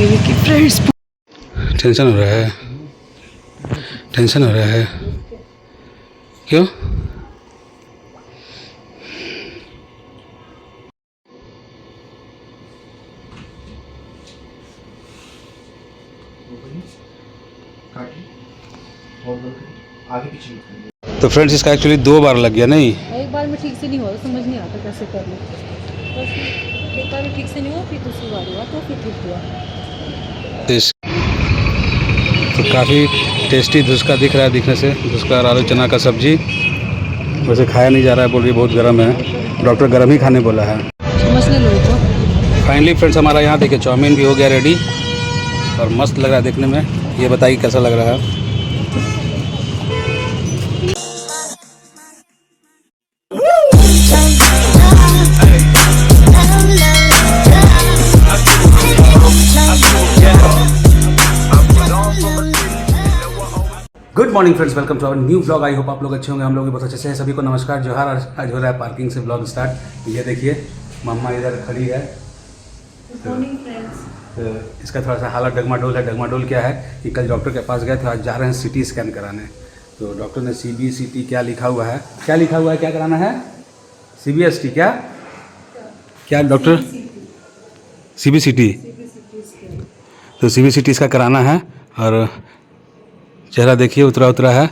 मेरे की friends. Tension हो रहा है, टेंशन हो रहा है, क्यों? तो फ्रेंड्स इसका एक्चुअली 2 बार लग गया नहीं, एक बार में ठीक से नहीं हुआ, समझ नहीं आता कैसे करना। बस एक बार में ठीक से नहीं हुआ, फिर दूसरी बार हुआ तो फिर ठीक हुआ। तो काफ़ी टेस्टी धुसका दिख रहा है, दिखने से धुसका और आलू चना का सब्जी। वैसे खाया नहीं जा रहा है, बोल रही बहुत गर्म है, डॉक्टर गर्म ही खाने बोला है। समझने लोगों को। फाइनली फ्रेंड्स हमारा यहाँ देखिए चाउमीन भी हो गया रेडी और मस्त लग रहा है देखने में। ये बताइए कैसा लग रहा है। Good morning friends, welcome to our new vlog. I hope आप लोग अच्छे होंगे, हम लोग भी बहुत अच्छे से हैं। सभी को नमस्कार, जोहार। आज हो रहा है पार्किंग से व्लॉग स्टार्ट। ये देखिए मम्मा इधर खड़ी है। तो इसका थोड़ा सा हालत डगमाडोल है। डगमाडोल क्या है कि कल डॉक्टर के पास गए थे, आज जा रहे हैं सिटी स्कैन कराने। तो डॉक्टर ने CBCT क्या लिखा हुआ है, क्या लिखा हुआ है, क्या कराना है? CBST क्या क्या डॉक्टर? CBCT। तो CBCT इसका कराना है। और चेहरा देखिए उतरा उतरा है,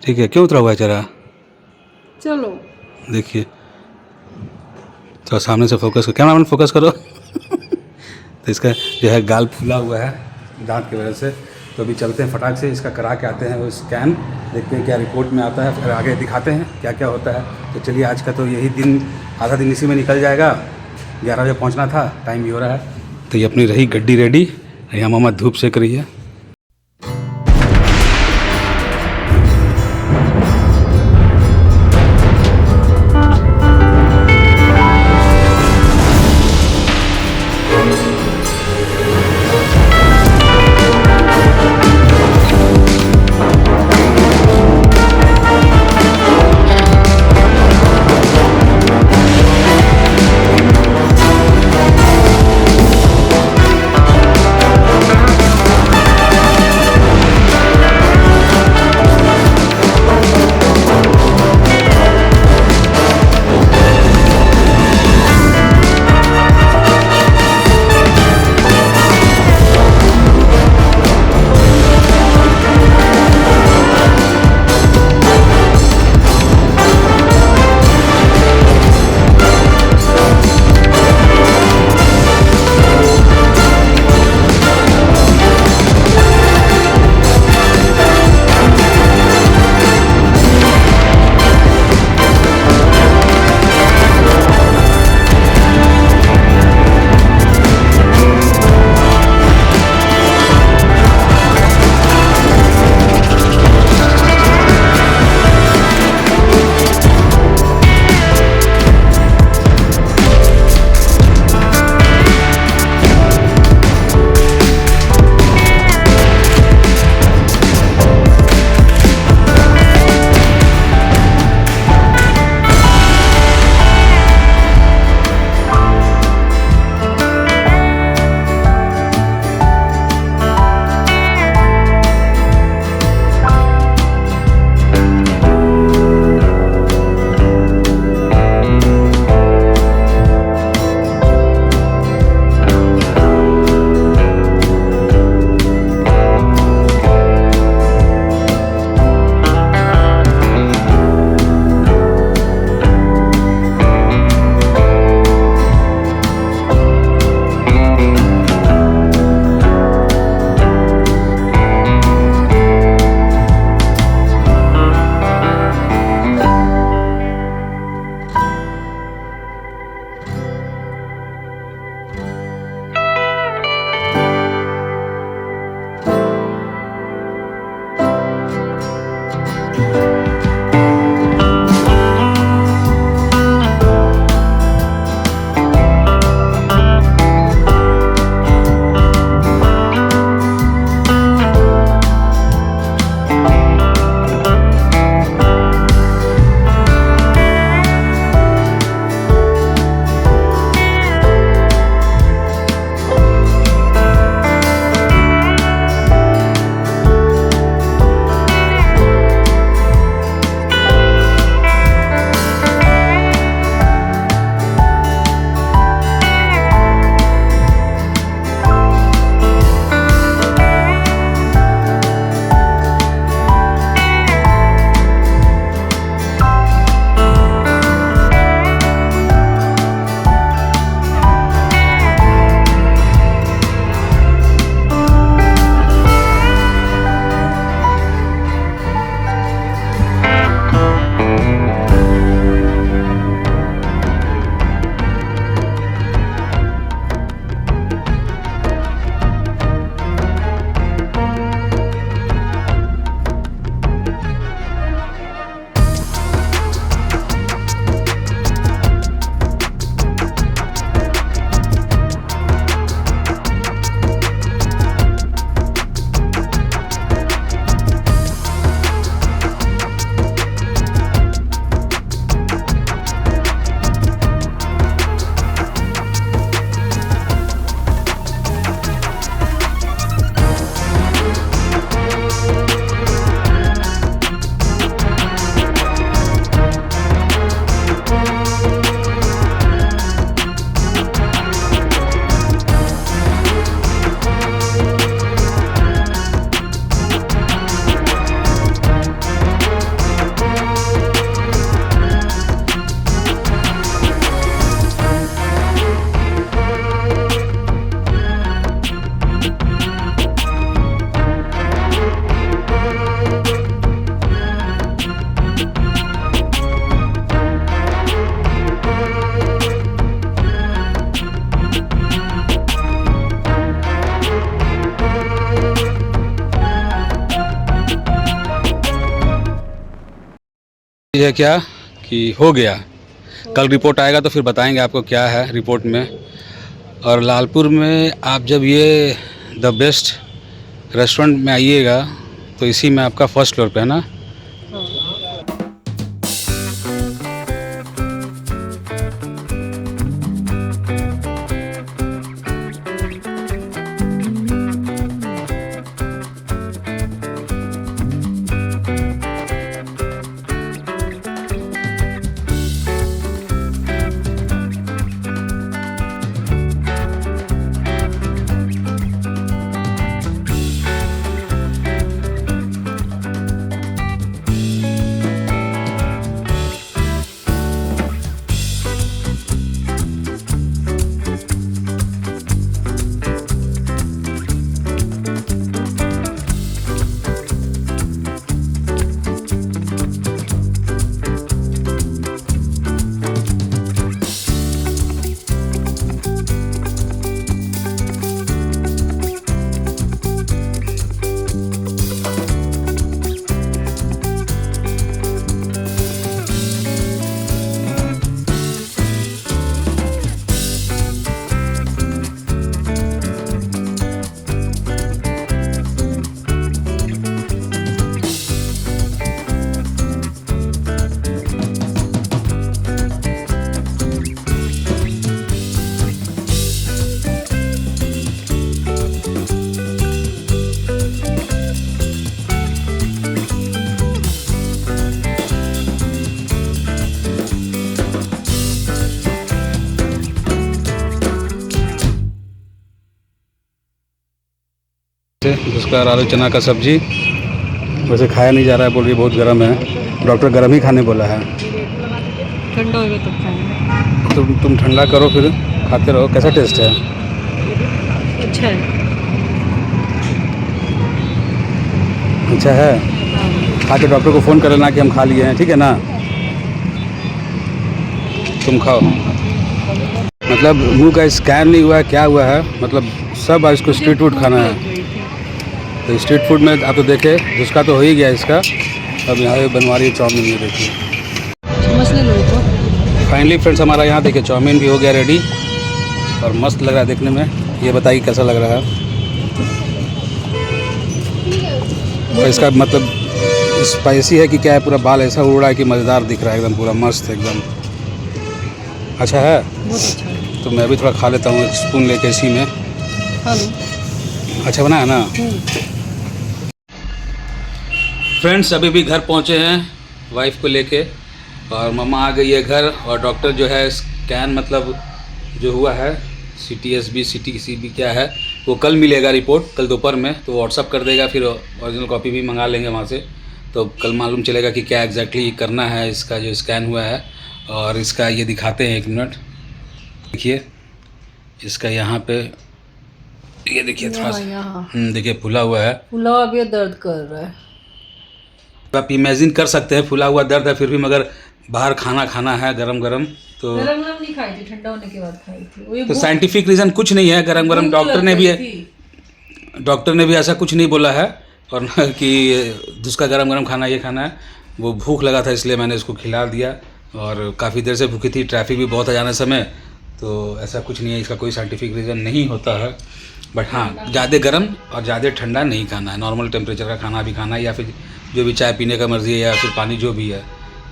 ठीक है। क्यों उतरा हुआ है चेहरा? चलो देखिए तो सामने से फोकस करो, कैमरामैन फोकस करो। तो इसका जो है गाल फूला हुआ है दांत की वजह से। तो अभी चलते हैं फटाक से, इसका करा के आते हैं वो स्कैन, देखते हैं क्या रिपोर्ट में आता है, फिर आगे दिखाते हैं क्या क्या होता है। तो चलिए आज का तो यही दिन, आधा दिन इसी में निकल जाएगा। 11 बजे पहुँचना था, टाइम भी हो रहा है। तो ये अपनी रही गड्डी रेडी, यहाँ मामा धूप सेक रही है। ये है क्या कि हो गया, कल रिपोर्ट आएगा तो फिर बताएंगे आपको क्या है रिपोर्ट में। और लालपुर में आप जब ये द बेस्ट रेस्टोरेंट में आइएगा तो इसी में आपका फर्स्ट फ्लोर पे है ना। जिसका आलू चना का सब्जी वैसे खाया नहीं जा रहा है, बोल रही बहुत गर्म है, डॉक्टर गर्म ही खाने बोला है। ठंडा होगा तब खाएंगे। तुम ठंडा करो फिर खाते रहो। कैसा टेस्ट है? अच्छा है। अच्छा है। खा के डॉक्टर को फ़ोन कर लेना कि हम खा लिए हैं, ठीक है ना। तुम खाओ। मतलब मुंह का स्कैन नहीं हुआ है, क्या हुआ है, मतलब सब आज इसको स्ट्रीट फूड खाना है। तो स्ट्रीट फूड में आप तो देखे, जिसका तो हो ही गया इसका, अब यहाँ पे बनवा रही है चाउमीन में, देखिए। चम्मच ले लो तो। फाइनली फ्रेंड्स हमारा यहाँ देखिए चाउमीन भी हो गया रेडी और मस्त लग रहा है देखने में। ये बताइए कैसा लग रहा है। और इसका मतलब स्पाइसी है कि क्या है, पूरा बाल ऐसा उड़ रहा है कि मज़ेदार दिख रहा है, एकदम पूरा मस्त एकदम। अच्छा है, बहुत अच्छा है। तो मैं भी थोड़ा खा लेता हूँ, एक स्पून लेके इसी में। खा लो। अच्छा बना है ना। फ्रेंड्स अभी भी घर पहुँचे हैं वाइफ को लेके, और मम्मा आ गई है घर, और डॉक्टर जो है स्कैन मतलब जो हुआ है CTSB CTCB क्या है वो कल मिलेगा रिपोर्ट, कल दोपहर में, तो व्हाट्सअप कर देगा, फिर ओरिजिनल कॉपी भी मंगा लेंगे वहाँ से, तो कल मालूम चलेगा कि क्या एग्जैक्टली करना है इसका जो स्कैन हुआ है। और इसका ये दिखाते हैं, एक मिनट देखिए, इसका यहाँ पे ये देखिए थोड़ा सा देखिए फूला हुआ है, फूला अभी दर्द कर रहा है। आप इमेजिन कर सकते हैं फूला हुआ दर्द है, फिर भी मगर बाहर खाना है गरम गरम, तो गरम नहीं खाई थी, ठंडा होने के बाद खाई थी। तो साइंटिफिक रीज़न कुछ नहीं है, गरम गरम डॉक्टर ने भी ऐसा कुछ नहीं बोला है, और न कि जिसका गरम गरम खाना ये खाना है। वो भूख लगा था इसलिए मैंने इसको खिला दिया, और काफ़ी देर से भूखी थी, ट्रैफिक भी बहुत है जाने समय, तो ऐसा कुछ नहीं है, इसका कोई साइंटिफिक रीज़न नहीं होता है। बट हाँ, ज़्यादा गर्म और ज़्यादा ठंडा नहीं खाना है, नॉर्मल टेम्परेचर का खाना भी खाना है, या फिर जो भी चाय पीने का मर्ज़ी है, या फिर पानी जो भी है।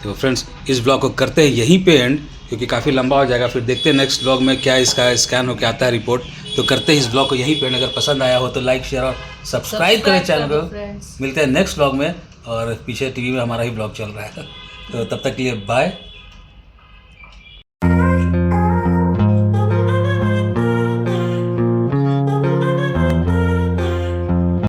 तो फ्रेंड्स इस ब्लॉग को करते हैं यहीं पे एंड, क्योंकि काफ़ी लंबा हो जाएगा, फिर देखते हैं नेक्स्ट ब्लॉग में क्या इसका स्कैन होकर आता है रिपोर्ट। तो करते हैं इस ब्लॉग को यहीं पे एंड। अगर पसंद आया हो तो लाइक शेयर और सब्सक्राइब करें चैनल को। मिलते हैं नेक्स्ट ब्लॉग में, और पीछे टीवी में हमारा ही ब्लॉग चल रहा है, तो तब तक के लिए बाय।